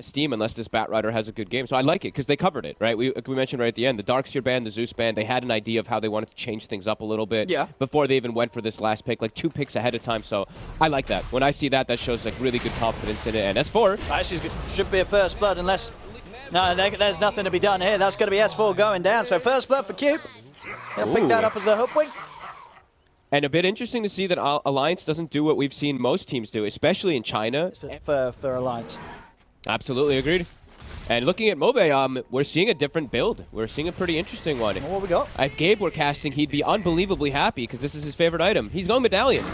steam unless this Batrider has a good game. So I like it because they covered it, right? We mentioned right at the end, the Darkseer ban, the Zeus ban, they had an idea of how they wanted to change things up a little bit before they even went for this last pick, like 2 picks ahead of time. So I like that. When I see that, that shows like really good confidence in it. And S4 actually should be a first blood unless there's nothing to be done here. That's going to be S4 going down. So first blood for Cube. He'll pick that up as the hook wing. And a bit interesting to see that Alliance doesn't do what we've seen most teams do, especially in China. For Alliance. Absolutely agreed. And looking at Mobe, we're seeing a different build. We're seeing a pretty interesting one. What we got? If Gabe were casting, he'd be unbelievably happy because this is his favorite item. He's going Medallion.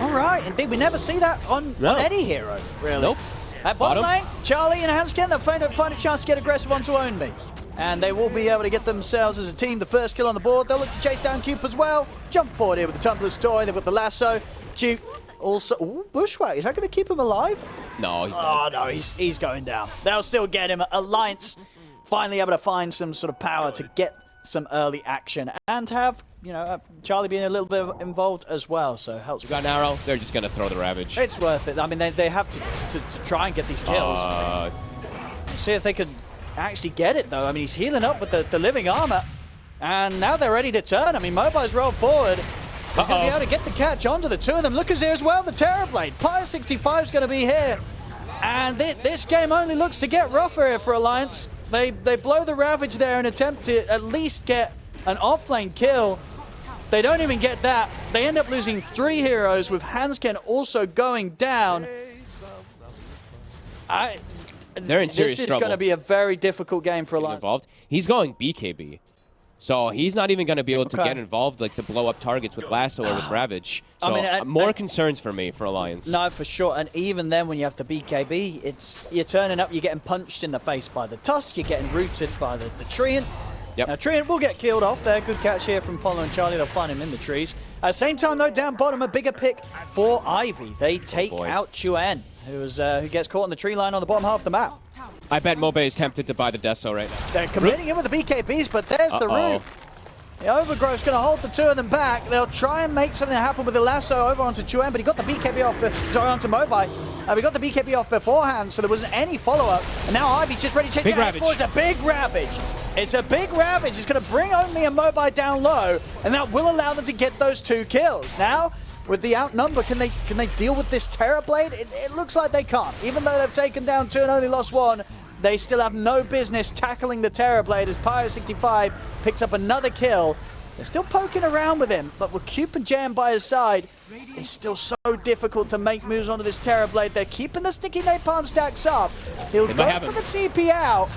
All right, indeed. We never see that on any hero, really. Nope. At bottom lane, Charlie and Hansken, they'll find a chance to get aggressive onto Own Me. And they will be able to get themselves as a team the first kill on the board. They'll look to chase down Cube as well. Jump forward here with the Tumbler's Toy. They've got the lasso. Cube also... Ooh, Bushwhack. Is that going to keep him alive? No, he's not. Oh, no, he's going down. They'll still get him. Alliance finally able to find some sort of power to get some early action and have, you know, Charlie being a little bit involved as well, so helps. You got an arrow, they're just going to throw the Ravage. It's worth it. I mean, they have to try and get these kills. See if they could actually get it, though. I mean, he's healing up with the living armor, and now they're ready to turn. I mean, Mobile's rolled forward. He's going to be able to get the catch onto the two of them. Look who's here as well, the Terrorblade. Pyre 65 is going to be here. And this game only looks to get rougher here for Alliance. They blow the Ravage there and attempt to at least get an offlane kill. They don't even get that. They end up losing 3 heroes with Hansken also going down. They're in serious trouble. This is going to be a very difficult game for Alliance. Involved. He's going BKB. So he's not even going to be able to get involved, like to blow up targets with Lasso or with Ravage. So I mean, more concerns for me for Alliance. No, for sure. And even then, when you have the BKB, you're turning up, you're getting punched in the face by the Tusk, you're getting rooted by the Treant. Yep. Now, Treant will get killed off there. Good catch here from Polo and Charlie. They'll find him in the trees. At the same time, though, down bottom, a bigger pick for Ivy. They take out Chuen, who gets caught on the tree line on the bottom half of the map. I bet Mobe is tempted to buy the Deso right now. They're committing him with the BKBs, but there's the root. The Overgrowth's going to hold the two of them back. They'll try and make something happen with the lasso over onto Chuen, but he got the BKB off, sorry, onto Mobai. We got the BKB off beforehand, so there wasn't any follow-up. And now Ivy's just ready to chase down S4. It's a big Ravage. It's a big Ravage. It's going to bring only a Mobai down low, and that will allow them to get those 2 kills. Now, with the outnumber, can they deal with this Terrorblade? It looks like they can't. Even though they've taken down 2 and only lost 1, they still have no business tackling the Terrorblade as Pyro 65 picks up another kill. They're still poking around with him, but with Cube and Jam by his side, it's still so difficult to make moves onto this Terrorblade. They're keeping the sticky napalm stacks up. He'll go for the TP out,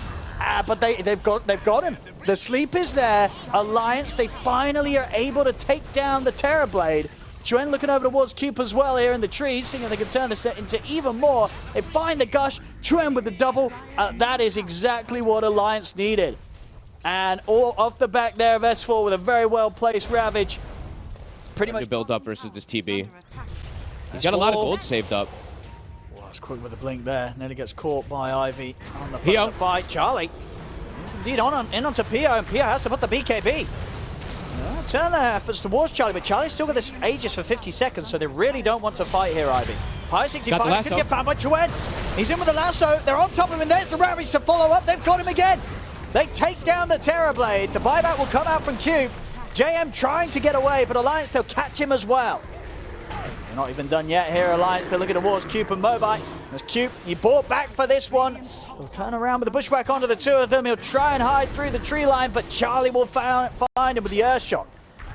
but they've got him. The sleep is there. Alliance, they finally are able to take down the Terrorblade. Chuen looking over towards Cube as well here in the trees, seeing if they can turn this set into even more. They find the Gush, Chuen with the double. That is exactly what Alliance needed. And all off the back there of S4 with a very well-placed Ravage. Pretty much build up versus this TB. He's got a lot of gold saved up. Well, it's quick with the blink there. Nearly gets caught by Ivy on the front of the fight. Charlie is indeed in onto Pio, and Pio has to put the BKB. Turn their efforts towards Charlie, but Charlie's still got this Aegis for 50 seconds, so they really don't want to fight here, Ivy. High 65 is going to get found by Chuen. He's in with the lasso. They're on top of him, and there's the Ravage to follow up. They've got him again. They take down the Terrorblade. The buyback will come out from Cube. JM trying to get away, but Alliance, they'll catch him as well. They're not even done yet here, Alliance. They're looking towards Cube and Mobai. As Cube, he bought back for this one. He'll turn around with the Bushwhack onto the 2 of them. He'll try and hide through the tree line, but Charlie will find him with the Earth Shock.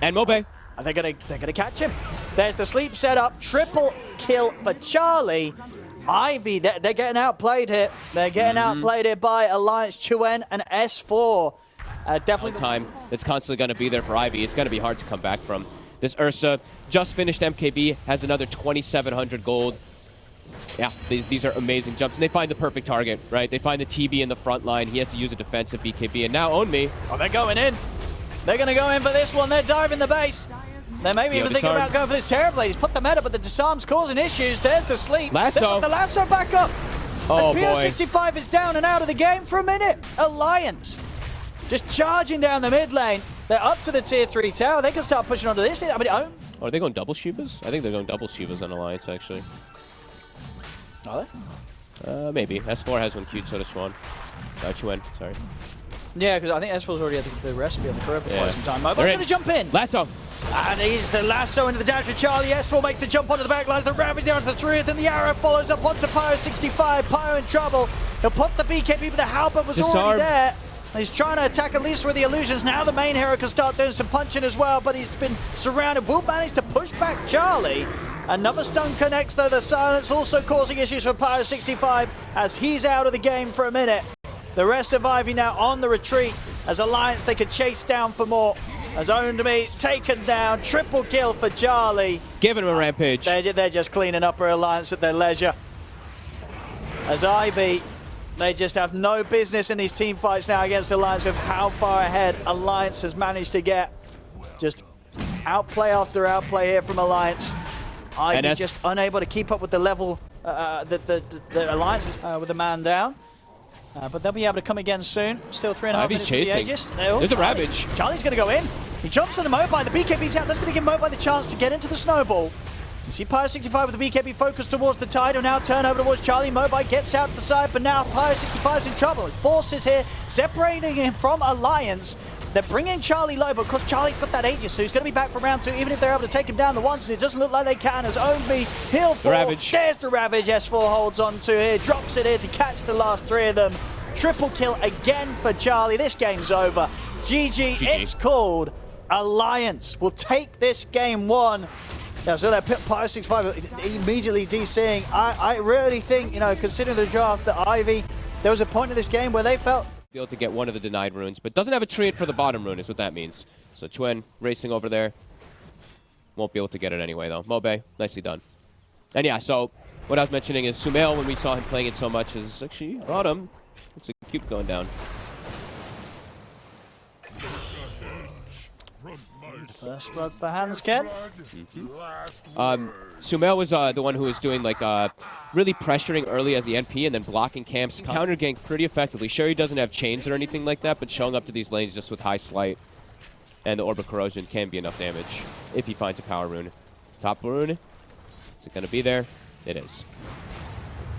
And Mobe. They're gonna catch him. There's the sleep setup. Triple kill for Charlie. Ivy, they're getting outplayed here. They're getting outplayed here by Alliance, Chuen, and S4. Definitely time that's constantly going to be there for Ivy. It's going to be hard to come back from. This Ursa just finished MKB, has another 2,700 gold. Yeah, these are amazing jumps. And they find the perfect target, right? They find the TB in the front line. He has to use a defensive BKB. And now Own Me. Oh, they're going in. They're going to go in for this one. They're diving the base. They maybe even thinking about going for this Terrorblade. He's put the meta, but the disarm's causing issues. There's the sleep. Lasso. They've got the lasso back up. Oh, and PO65 is down and out of the game for a minute. Alliance just charging down the mid lane. They're up to the tier 3 tower. They can start pushing onto this. I mean, are they going double Shivas? I think they're going double Shivas on Alliance, actually. Are they? Maybe. S4 has one queued, so does Chuan. Chuen, sorry. Yeah, because I think S4's already had the recipe on the curve for quite some time. Mobile's They're going to jump in. Lasso. And he's the lasso into the dash with Charlie. S4 makes the jump onto the back line. The Ravage down to the 3th, and the arrow follows up onto Pyro 65. Pyro in trouble. He'll put the BKB, but the Halberd was already there. He's trying to attack at least with the illusions. Now the main hero can start doing some punching as well, but he's been surrounded. Will manage to push back Charlie. Another stun connects, though. The silence also causing issues for Pyro 65 as he's out of the game for a minute. The rest of Ivy now on the retreat as Alliance they could chase down for more. As Owned Me taken down, triple kill for Charlie. Giving him a rampage. They're just cleaning up her Alliance at their leisure. As Ivy, they just have no business in these team fights now against Alliance with how far ahead Alliance has managed to get. Just outplay after outplay here from Alliance. Ivy just unable to keep up with the level the Alliance is with the man down. But they'll be able to come again soon. Still 3.5 minutes chasing. The There's a Ravage. Charlie's going to go in. He jumps on the Mobai. The BKB's out. That's going to give Mobai the chance to get into the snowball. You see Pyro 65 with the BKB focused towards the tide. Will now turn over towards Charlie. Mobai gets out to the side, but now Pyro 65's in trouble. Forces here, separating him from Alliance. They're bringing Charlie low, but of course Charlie's got that Aegis, so he's going to be back for round 2, even if they're able to take him down the once, and it doesn't look like they can, as Owned, he'll fall. Ravage. There's the Ravage S4 holds on to here, drops it here to catch the last 3 of them. Triple kill again for Charlie. This game's over. GG. It's called. Alliance will take this game 1. Yeah, so that Pyro 65 immediately DCing. I really think, you know, considering the draft, that Ivy, there was a point in this game where they felt be able to get one of the denied runes, but doesn't have a trait for the bottom rune is what that means. So Chuen racing over there. Won't be able to get it anyway, though. Mobe, nicely done. And yeah, so what I was mentioning is Sumail, when we saw him playing it so much, is actually bottom. It's a cute going down. first blood for Hansken. Sumail was the one who was doing like really pressuring early as the NP and then blocking camps, counter gank pretty effectively. Sure, he doesn't have chains or anything like that, but showing up to these lanes just with high sleight and the Orb of Corrosion can be enough damage if he finds a power rune. Top rune, is it going to be there? It is.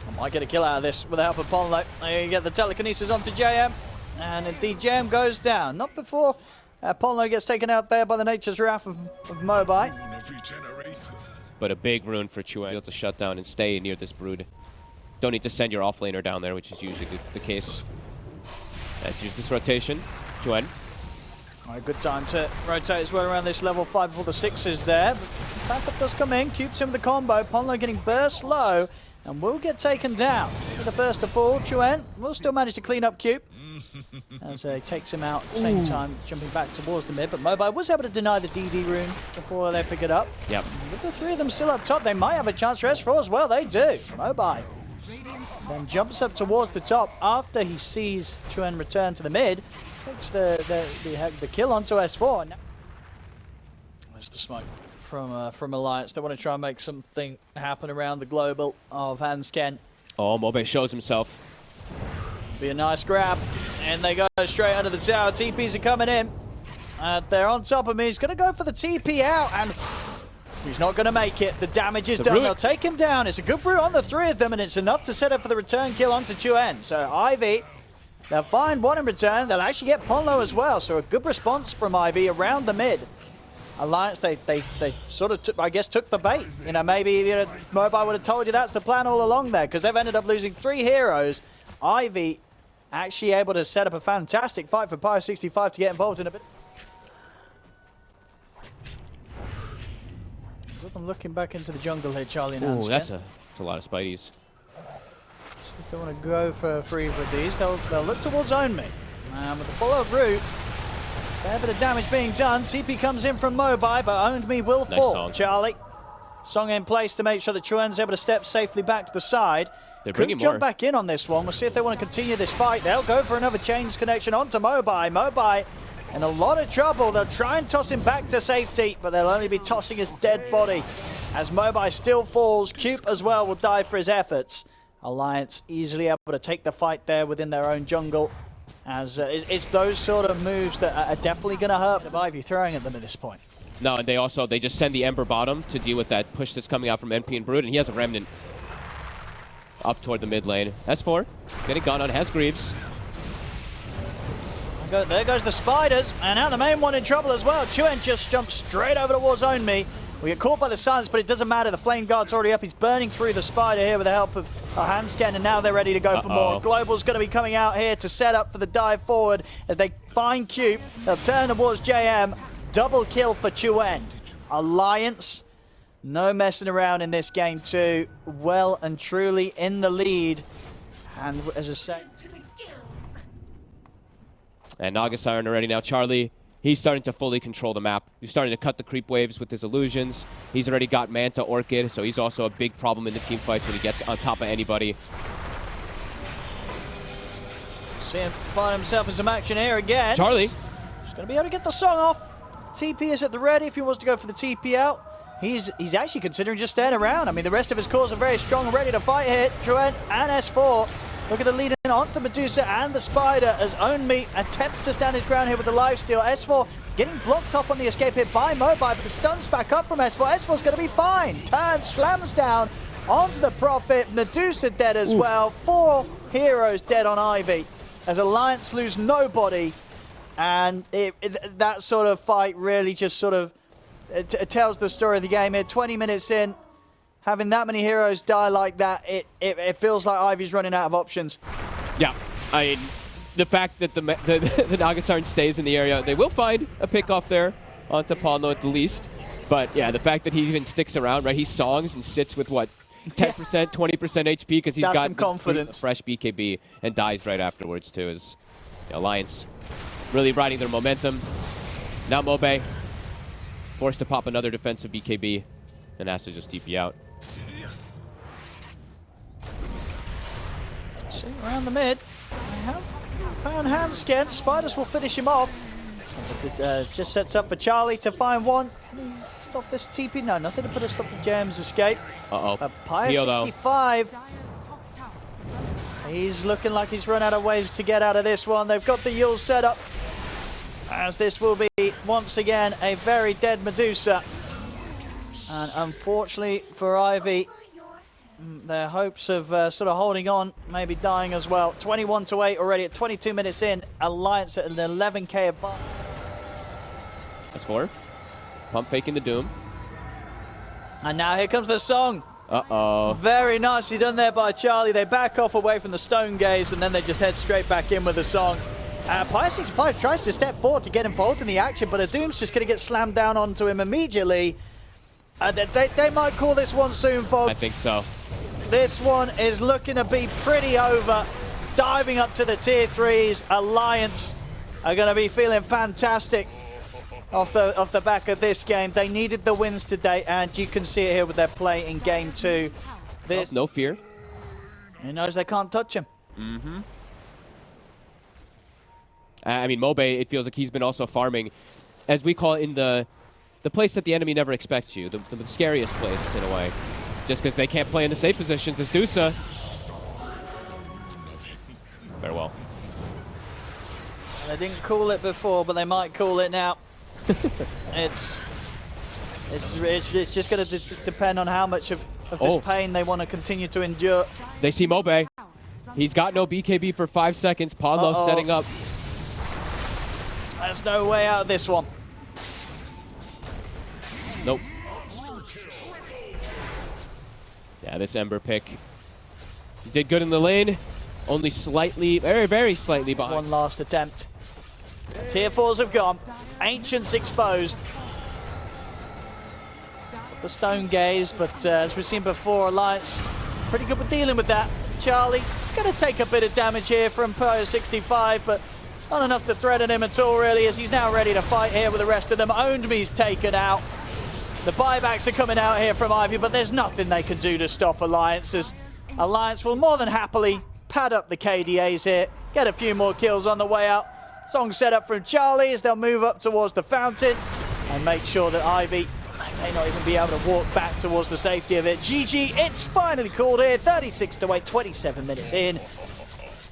I might get a kill out of this with the help of Ponlo. There you get the telekinesis onto JM, and indeed JM goes down. Not before Ponlo gets taken out there by the Nature's Wrath of Mobai. But a big rune for Chuen. Be able to shut down and stay near this brood. Don't need to send your offlaner down there, which is usually the case. Let's use this rotation. Chuen. All right, good time to rotate as well around this level 5 before the 6 is there. But backup does come in, cubes him with the combo. Ponlo getting burst low and will get taken down. With the first to fall, Chuen will still manage to clean up Cube as he takes him out at the same time, jumping back towards the mid. But Mobai was able to deny the DD rune before they pick it up. Yep. With the three of them still up top, they might have a chance for S4 as well. They do. Mobai then jumps up towards the top after he sees Chuen return to the mid. Takes the kill onto S4. There's the smoke from Alliance. They want to try and make something happen around the global of Hansken. Oh, Mobe shows himself. Be a nice grab. And they go straight under the tower. TPs are coming in. They're on top of me. He's going to go for the TP out. And he's not going to make it. The damage is done. They'll take him down. It's a good brew on the three of them. And it's enough to set up for the return kill onto Chuen. So Ivy, they'll find one in return. They'll actually get Ponlo as well. So a good response from Ivy around the mid. Alliance, they sort of, I guess, took the bait. You know, maybe Mobai would have told you that's the plan all along there, because they've ended up losing 3 heroes. Ivy actually able to set up a fantastic fight for Pyro 65 to get involved in a bit. I'm looking back into the jungle here, Charlie and Hansken. That's a lot of Spideys. So if they want to go for either of these, they'll look towards Own Me. With the follow route, fair bit of damage being done. TP comes in from Mobai, but Owned Me will fall. Song. Charlie. Song in place to make sure that Chuen's able to step safely back to the side. They're bringing jump more. Back in on this one. We'll see if they want to continue this fight. They'll go for another chains connection onto Mobai. Mobai in a lot of trouble. They'll try and toss him back to safety, but they'll only be tossing his dead body. As Mobai still falls, Cube as well will die for his efforts. Alliance easily able to take the fight there within their own jungle. As it's those sort of moves that are definitely going to hurt the Ivy throwing at them at this point. No, and they just send the Ember bottom to deal with that push that's coming out from NP and Brood, and he has a Remnant. up toward the mid lane. S4 getting gone on, has Greaves. There goes the Spiders, and now the main one in trouble as well. Chuen just jumps straight over towards Own Me. We get caught by the silence, but it doesn't matter. The Flame Guard's already up. He's burning through the Spider here with the help of a hand scan, and now they're ready to go for more. Global's going to be coming out here to set up for the dive forward as they find Cube. They'll turn towards JM. Double kill for Chuen. Alliance, no messing around in this game too. Well and truly in the lead. And as I say... And Naga Siren already now. Charlie, he's starting to fully control the map. He's starting to cut the creep waves with his illusions. He's already got Manta Orchid, so he's also a big problem in the team fights when he gets on top of anybody. See him find himself in some action here again. Charlie. He's going to be able to get the song off. TP is at the ready if he wants to go for the TP out. He's actually considering just staying around. I mean, the rest of his cores are very strong and ready to fight here. Chuen and S4. Look at the lead in on the Medusa and the Spider as Own Me attempts to stand his ground here with the lifesteal. S4 getting blocked off on the escape hit by Mobile, but the stun's back up from S4. S4's going to be fine. Turns, slams down onto the Prophet. Medusa dead as well. 4 heroes dead on Ivy as Alliance lose nobody. And that sort of fight really just sort of tells the story of the game here. 20 minutes in. Having that many heroes die like that, it feels like Ivy's running out of options. Yeah, I mean, the fact that the Naga Siren stays in the area, they will find a pick off there onto Paulo at the least. But yeah, the fact that he even sticks around, right? He songs and sits with what, 10%, 20% HP because he's got some confidence. A fresh BKB and dies right afterwards too. As the Alliance really riding their momentum. Now Mobe forced to pop another defensive BKB and has to just TP out. See, around the mid, they have found hand scan. Spiders will finish him off. It just sets up for Charlie to find one. Can he stop this TP? No, nothing to put a stop to JM's escape. Pyre 65. He's looking like he's run out of ways to get out of this one. They've got the Yule set up, as this will be, once again, a very dead Medusa. And unfortunately for Ivy, their hopes of sort of holding on, maybe dying as well. 21-8 already at 22 minutes in. Alliance at an 11k above. That's 4. Pump faking the Doom. And now here comes the song. Uh-oh. Very nicely done there by Charlie. They back off away from the Stone Gaze, and then they just head straight back in with the song. Pyre 65 tries to step forward to get involved in the action, but a Doom's just going to get slammed down onto him immediately. They might call this one soon, folks. I think so. This one is looking to be pretty over. Diving up to the tier 3s. Alliance are going to be feeling fantastic off the back of this game. They needed the wins today, and you can see it here with their play in game 2. This, no fear. He knows they can't touch him. Mm-hmm. I mean, Mobe, it feels like he's been also farming, as we call it, in the place that the enemy never expects you, the scariest place in a way, just because they can't play in the safe positions as Dusa. Farewell. They didn't call it before, but they might call it now. It's just going to depend on how much of this pain they want to continue to endure. They see Mobe. He's got no BKB for 5 seconds. Paulo setting up. There's no way out of this one. Nope. Yeah, this Ember pick did good in the lane. Only slightly, very, very slightly behind. One last attempt. The tier 4s have gone. Ancients exposed. The Stone Gaze, but as we've seen before, Alliance pretty good with dealing with that. Charlie is going to take a bit of damage here from Pyre 65, but not enough to threaten him at all, really, as he's now ready to fight here with the rest of them. Owned Me's taken out. The buybacks are coming out here from Ivy, but there's nothing they can do to stop Alliances. Alliance will more than happily pad up the KDAs here, get a few more kills on the way out. Song set up from Charlie as they'll move up towards the fountain and make sure that Ivy may not even be able to walk back towards the safety of it. GG, it's finally called here. 36-8, 27 minutes in.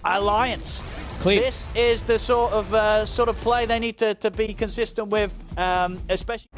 Alliance. Clean. This is the sort of play they need to be consistent with, especially...